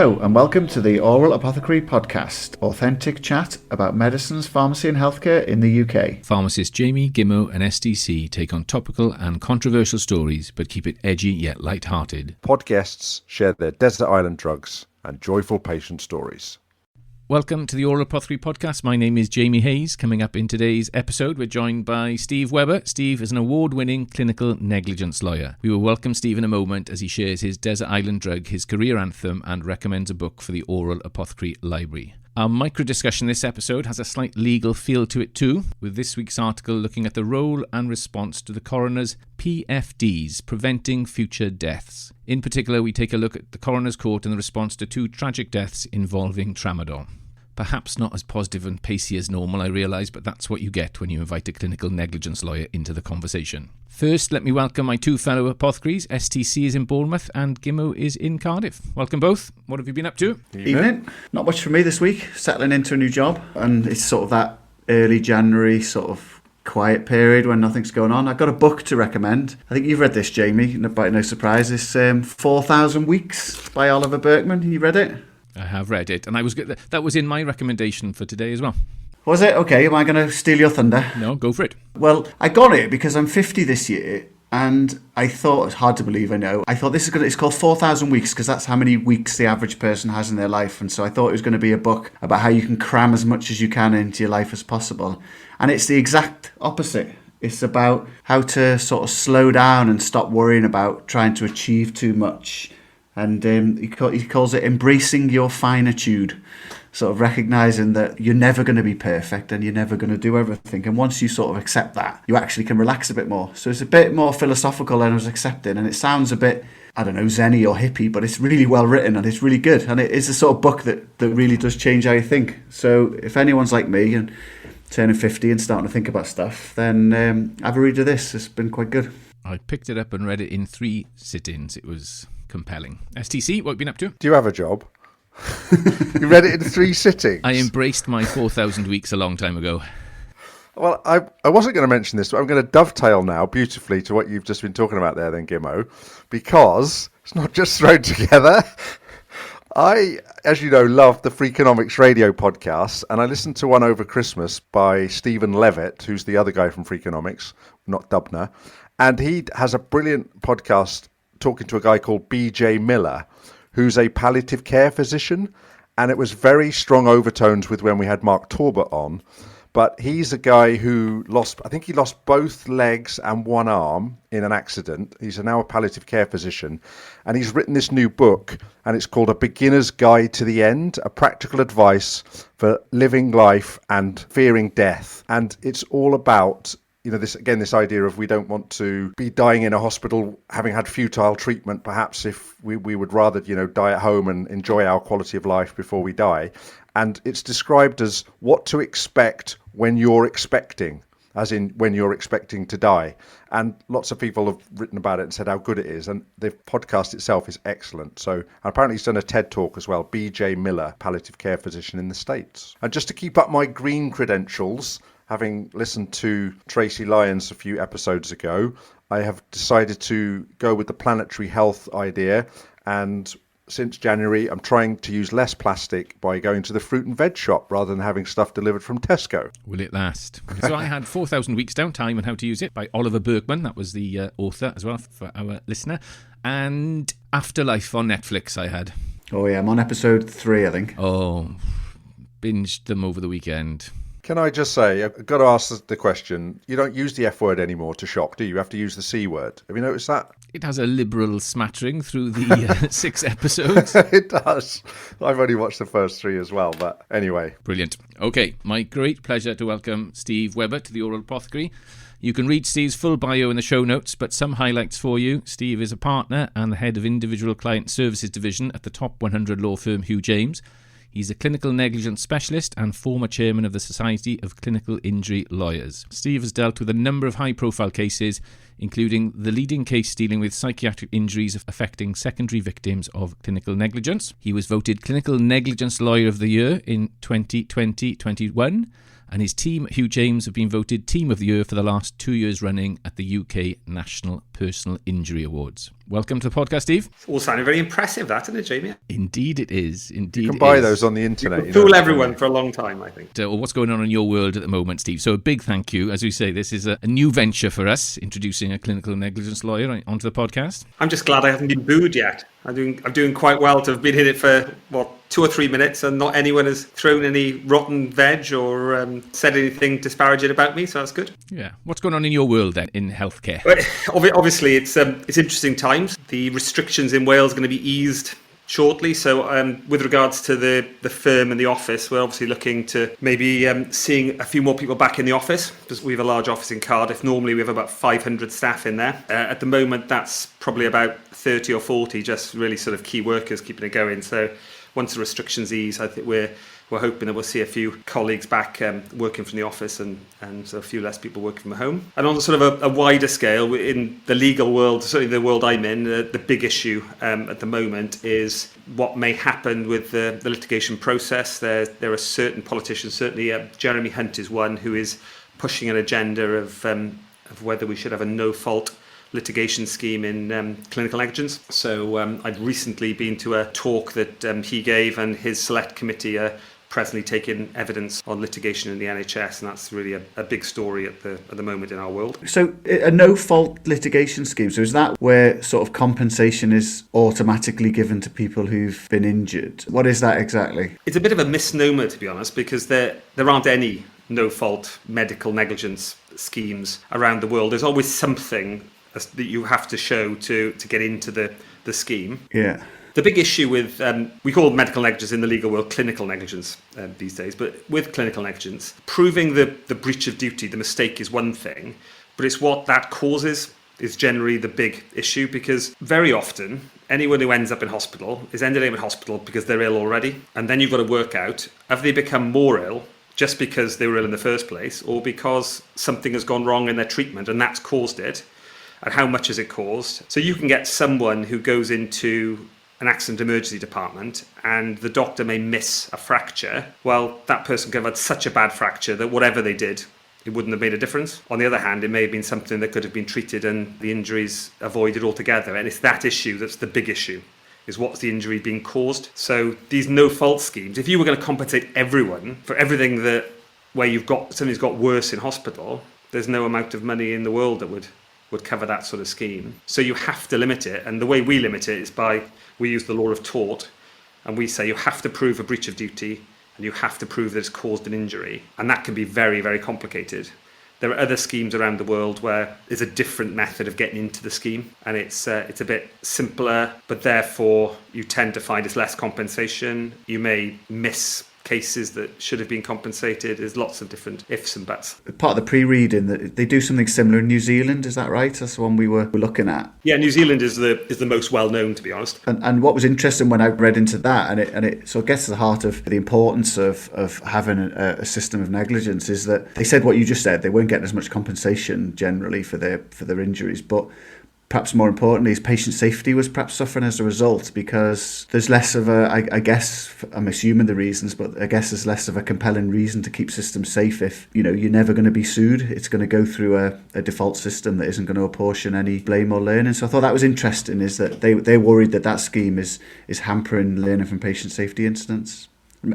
Hello and welcome to the Oral Apothecary Podcast, authentic chat about medicines, pharmacy and healthcare in the UK. Pharmacists Jamie, Gimmo and STC take on topical and controversial stories but keep it edgy yet light-hearted. Podcasts share their desert island drugs and joyful patient stories. Welcome to the Oral Apothecary Podcast. My name is Jamie Hayes. Coming up in today's episode, we're joined by Steve Webber. Steve is an award-winning clinical negligence lawyer. We will welcome Steve in a moment as he shares his desert island drug, his career anthem, and recommends a book for the Oral Apothecary Library. Our micro-discussion this episode has a slight legal feel to it too, with this week's article looking at the role and response to the coroner's PFDs, preventing future deaths. In particular, we take a look at the coroner's court and the response to two tragic deaths involving tramadol. Perhaps not as positive and pacey as normal, I realise, but that's what you get when you invite a clinical negligence lawyer into the conversation. First, let me welcome my two fellow apothecaries. STC is in Bournemouth and Gimmo is in Cardiff. Welcome both. What have you been up to? Evening. Not much for me this week. Settling into a new job, and it's sort of that early January sort of quiet period when nothing's going on. I've got a book to recommend. I think you've read this, Jamie, by no surprise. It's 4,000 Weeks by Oliver Burkeman. You read it? I have read it, and that was in my recommendation for today as well. Was it? Okay, am I going to steal your thunder? No, go for it. Well, I got it because I'm 50 this year, and I thought, it's hard to believe, I know, I thought it's called 4,000 Weeks because that's how many weeks the average person has in their life, and so I thought it was going to be a book about how you can cram as much as you can into your life as possible, and it's the exact opposite. It's about how to sort of slow down and stop worrying about trying to achieve too much. And he calls it embracing your finitude, sort of recognising that you're never going to be perfect and you're never going to do everything. And once you sort of accept that, you actually can relax a bit more. So it's a bit more philosophical than I was accepting. And it sounds a bit, I don't know, zen-y or hippie, but it's really well written and it's really good. And it is the sort of book that really does change how you think. So if anyone's like me and turning 50 and starting to think about stuff, then have a read of this. It's been quite good. I picked it up and read it in 3 sit-ins. It was compelling. STC, what have you been up to? Do you have a job? You read it in 3 sittings? I embraced my 4,000 weeks a long time ago. Well, I wasn't going to mention this, but I'm going to dovetail now beautifully to what you've just been talking about there then, Gimmo, because it's not just thrown together. I, as you know, love the Freakonomics radio podcasts, and I listened to one over Christmas by Stephen Levitt, who's the other guy from Freakonomics, not Dubner, and he has a brilliant podcast talking to a guy called BJ Miller, who's a palliative care physician, and it was very strong overtones with when we had Mark Torbert on, but he's a guy who lost both legs and one arm in an accident. He's now a palliative care physician, and he's written this new book, and it's called A Beginner's Guide to the End, a practical advice for living life and fearing death. And it's all about this idea of we don't want to be dying in a hospital having had futile treatment, perhaps if we would rather, die at home and enjoy our quality of life before we die. And it's described as what to expect when you're expecting, as in when you're expecting to die. And lots of people have written about it and said how good it is. And the podcast itself is excellent. So apparently he's done a TED talk as well, BJ Miller, palliative care physician in the States. And just to keep up my green credentials, having listened to Tracy Lyons a few episodes ago, I have decided to go with the planetary health idea, and since January I'm trying to use less plastic by going to the fruit and veg shop rather than having stuff delivered from Tesco. Will it last? So I had 4,000 Weeks Downtime and How to Use It by Oliver Burkeman. That was the author as well for our listener. And Afterlife on Netflix I had. Oh yeah, I'm on episode 3, I think. Oh, binged them over the weekend. Can I just say, I've got to ask the question, you don't use the F word anymore to shop, do you? You have to use the C word. Have you noticed that? It has a liberal smattering through the 6 episodes. It does. I've only watched the first 3 as well, but anyway. Brilliant. Okay, my great pleasure to welcome Steve Webber to the Oral Apothecary. You can read Steve's full bio in the show notes, but some highlights for you. Steve is a partner and the head of Individual Client Services Division at the top 100 law firm Hugh James. He's a clinical negligence specialist and former chairman of the Society of Clinical Injury Lawyers. Steve has dealt with a number of high-profile cases, including the leading case dealing with psychiatric injuries affecting secondary victims of clinical negligence. He was voted Clinical Negligence Lawyer of the Year in 2020-21 and his team, Hugh James, have been voted Team of the Year for the last 2 years running at the UK National Personal Injury Awards. Welcome to the podcast, Steve. All sounding very impressive, that, isn't it, Jamie? Indeed it is. Indeed, you can buy those on the internet. Fool everyone for a long time, I think. What's going on in your world at the moment, Steve? So a big thank you. As we say, this is a new venture for us, introducing a clinical negligence lawyer onto the podcast. I'm just glad I haven't been booed yet. I'm doing quite well to have been in it for, 2 or 3 minutes, and not anyone has thrown any rotten veg or said anything disparaging about me, so that's good. Yeah. What's going on in your world then, in healthcare? Obviously, it's interesting times. The restrictions in Wales are going to be eased shortly. So with regards to the firm and the office, we're obviously looking to maybe seeing a few more people back in the office, because we have a large office in Cardiff. Normally we have about 500 staff in there. At the moment, that's probably about 30 or 40, just really sort of key workers keeping it going. So once the restrictions ease, I think we're hoping that we'll see a few colleagues back working from the office and so a few less people working from home. And on sort of a wider scale, in the legal world, certainly the world I'm in, the big issue at the moment is what may happen with the litigation process. There are certain politicians, certainly Jeremy Hunt is one, who is pushing an agenda of whether we should have a no-fault litigation scheme in clinical negligence. So I've recently been to a talk that he gave, and his select committee are presently taking evidence on litigation in the NHS, and that's really a big story at the moment in our world. So a no-fault litigation scheme, so is that where sort of compensation is automatically given to people who've been injured? What is that exactly? It's a bit of a misnomer, to be honest, because there aren't any no-fault medical negligence schemes around the world. There's always something that you have to show to get into the scheme. Yeah. The big issue with, we call medical negligence in the legal world clinical negligence these days, but with clinical negligence, proving the breach of duty, the mistake is one thing, but it's what that causes is generally the big issue, because very often anyone who ends up in hospital is ended up in hospital because they're ill already, and then you've got to work out, have they become more ill just because they were ill in the first place, or because something has gone wrong in their treatment and that's caused it, and how much has it caused? So you can get someone who goes into an accident emergency department and the doctor may miss a fracture. Well, that person could have had such a bad fracture that whatever they did, it wouldn't have made a difference. On the other hand, it may have been something that could have been treated and the injuries avoided altogether. And it's that issue that's the big issue, is what's the injury being caused. So these no-fault schemes, if you were going to compensate everyone for everything where you've got something's got worse in hospital, there's no amount of money in the world that would cover that sort of scheme. So you have to limit it, and the way we limit it is we use the Law of Tort, and we say you have to prove a breach of duty and you have to prove that it's caused an injury, and that can be very, very complicated. There are other schemes around the world where there's a different method of getting into the scheme, and it's a bit simpler, but therefore you tend to find it's less compensation. You may miss cases that should have been compensated. There's lots of different ifs and buts. Part of the pre-reading, that they do something similar in New Zealand, is that right? That's the one we were looking at. Yeah, New Zealand is the most well known, to be honest. And what was interesting when I read into that, and it sort of gets to the heart of the importance of having a system of negligence, is that they said what you just said. They weren't getting as much compensation generally for their injuries, but perhaps more importantly, is patient safety was perhaps suffering as a result, because there's less of I guess, I'm assuming the reasons, but I guess there's less of a compelling reason to keep systems safe if, you're never going to be sued. It's going to go through a default system that isn't going to apportion any blame or learning. So I thought that was interesting, is that they're worried that scheme is hampering learning from patient safety incidents.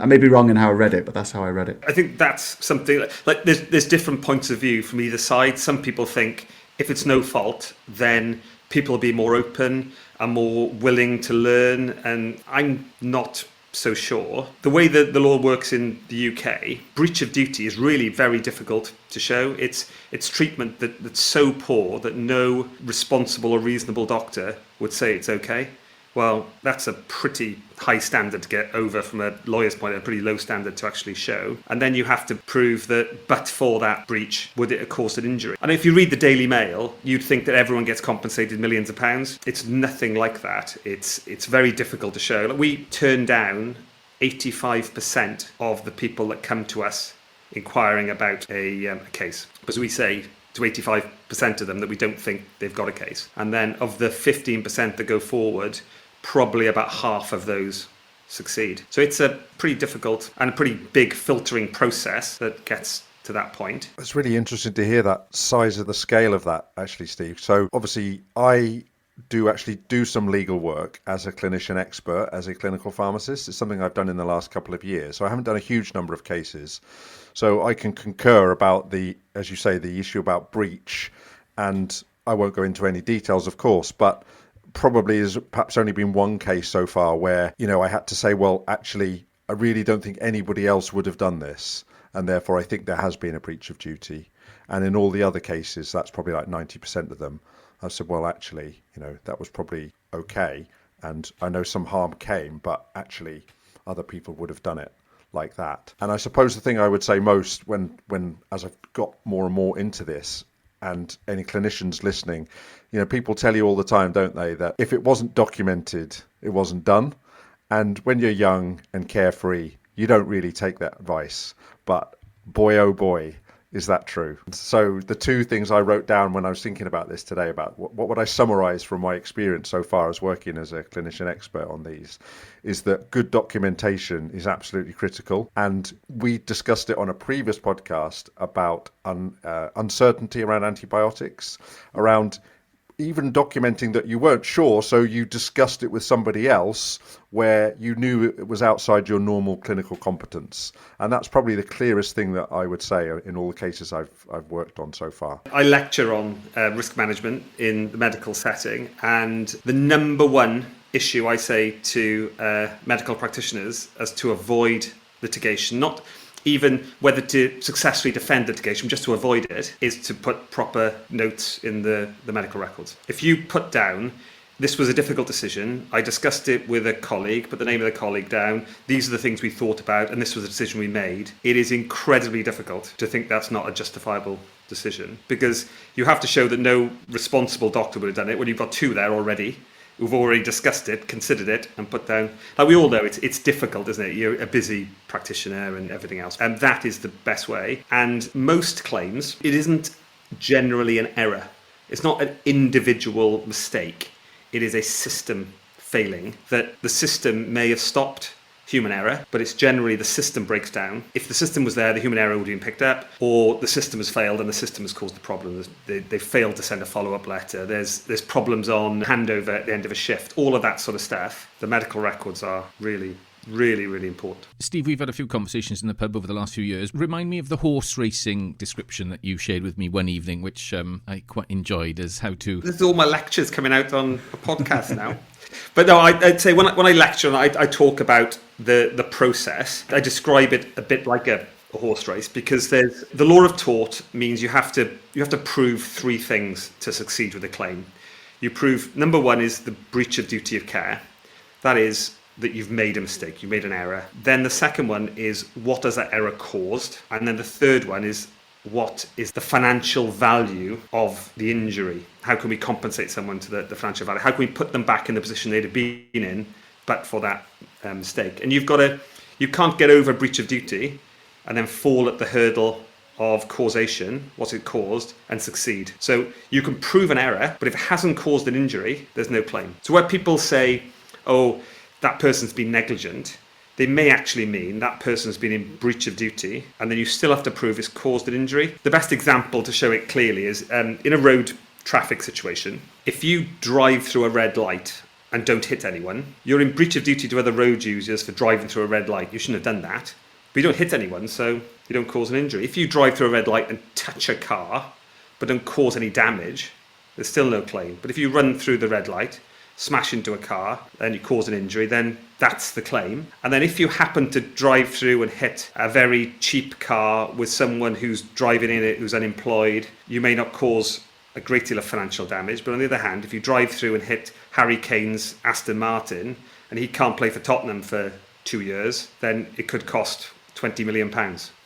I may be wrong in how I read it, but that's how I read it. I think that's something, like there's different points of view from either side. Some people think if it's no fault, then people will be more open and more willing to learn. And I'm not so sure. The way that the law works in the UK, breach of duty is really very difficult to show. It's treatment that's so poor that no responsible or reasonable doctor would say it's okay. Well, that's a pretty high standard to get over from a lawyer's point, a pretty low standard to actually show. And then you have to prove that, but for that breach, would it have caused an injury? And if you read the Daily Mail, you'd think that everyone gets compensated millions of pounds. It's nothing like that. It's very difficult to show. We turn down 85% of the people that come to us inquiring about a case, because we say to 85% of them that we don't think they've got a case. And then of the 15% that go forward, probably about half of those succeed. So it's a pretty difficult and a pretty big filtering process that gets to that point. It's really interesting to hear that size of the scale of that, actually, Steve. So obviously I do some legal work as a clinician expert, as a clinical pharmacist. It's something I've done in the last couple of years. So I haven't done a huge number of cases. So I can concur about as you say, the issue about breach. And I won't go into any details, of course, but probably there's perhaps only been one case so far where, I had to say, well, actually, I really don't think anybody else would have done this. And therefore, I think there has been a breach of duty. And in all the other cases, that's probably like 90% of them. I said, well, actually, that was probably okay. And I know some harm came, but actually other people would have done it like that. And I suppose the thing I would say most when as I've got more and more into this, and any clinicians listening, people tell you all the time, don't they, that if it wasn't documented, it wasn't done. And when you're young and carefree, you don't really take that advice. But boy, oh boy, is that true. So the two things I wrote down when I was thinking about this today, about what would I summarize from my experience so far as working as a clinician expert on these, is that good documentation is absolutely critical. And we discussed it on a previous podcast about uncertainty around antibiotics, around even documenting that you weren't sure, so you discussed it with somebody else where you knew it was outside your normal clinical competence. And that's probably the clearest thing that I would say in all the cases I've worked on so far. I lecture on risk management in the medical setting, and the number one issue I say to medical practitioners as to avoid litigation, not even whether to successfully defend litigation, just to avoid it, is to put proper notes in the medical records. If you put down, this was a difficult decision, I discussed it with a colleague, put the name of the colleague down, these are the things we thought about, and this was a decision we made, it is incredibly difficult to think that's not a justifiable decision, because you have to show that no responsible doctor would have done it when you've got two there already who've already discussed it, considered it, and put down. Like we all know, it's difficult, isn't it? You're a busy practitioner and everything else. And that is the best way. And most claims, it isn't generally an error. It's not an individual mistake. It is a system failing, that the system may have stopped human error, but it's generally the system breaks down. If the system was there, the human error would have been picked up, or the system has failed and the system has caused the problem. They failed to send a follow-up letter. There's problems on handover at the end of a shift. All of that sort of stuff. The medical records are really, really, really important. Steve, we've had a few conversations in the pub over the last few years. Remind me of the horse racing description that you shared with me one evening, which I quite enjoyed, as how to... This is all my lectures coming out on a podcast now. But no, I'd say when I lecture and I talk about the process, I describe it a bit like a horse race, because there's the law of tort means you have to prove three things to succeed with a claim. You prove, number one is the breach of duty of care. That is that you've made a mistake, you made an error. Then the second one is what has that error caused? And then the third one is what is the financial value of the injury? How can we compensate someone to the financial value? How can we put them back in the position they'd have been in but for that mistake? And you can't get over breach of duty and then fall at the hurdle of causation, what's it caused, and succeed. So you can prove an error, but if it hasn't caused an injury, there's no claim. So where people say, oh, that person's been negligent, they may actually mean that person's been in breach of duty, and then you still have to prove it's caused an injury. The best example to show it clearly is in a road traffic situation. If you drive through a red light and don't hit anyone, you're in breach of duty to other road users for driving through a red light. You shouldn't have done that. But you don't hit anyone, so you don't cause an injury. If you drive through a red light and touch a car, but don't cause any damage, there's still no claim. But if you run through the red light, smash into a car, and you cause an injury, then that's the claim. And then if you happen to drive through and hit a very cheap car with someone who's driving in it who's unemployed, you may not cause a great deal of financial damage. But on the other hand, if you drive through and hit Harry Kane's Aston Martin and he can't play for Tottenham for 2 years, then it could cost £20 million.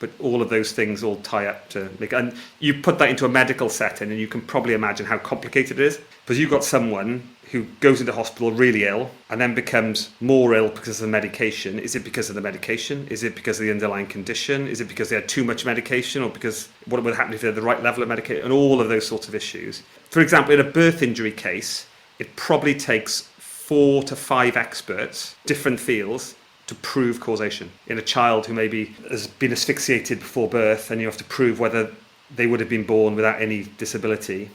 But all of those things all tie up to make, and you put that into a medical setting and you can probably imagine how complicated it is, because you've got someone who goes into hospital really ill and then becomes more ill because of the medication. Is it because of the medication? Is it because of the underlying condition? Is it because they had too much medication, or because what would happen if they had the right level of medication? And all of those sorts of issues. For example, in a birth injury case, it probably takes 4 to 5 experts, different fields, to prove causation. In a child who maybe has been asphyxiated before birth, and you have to prove whether they would have been born without any disability,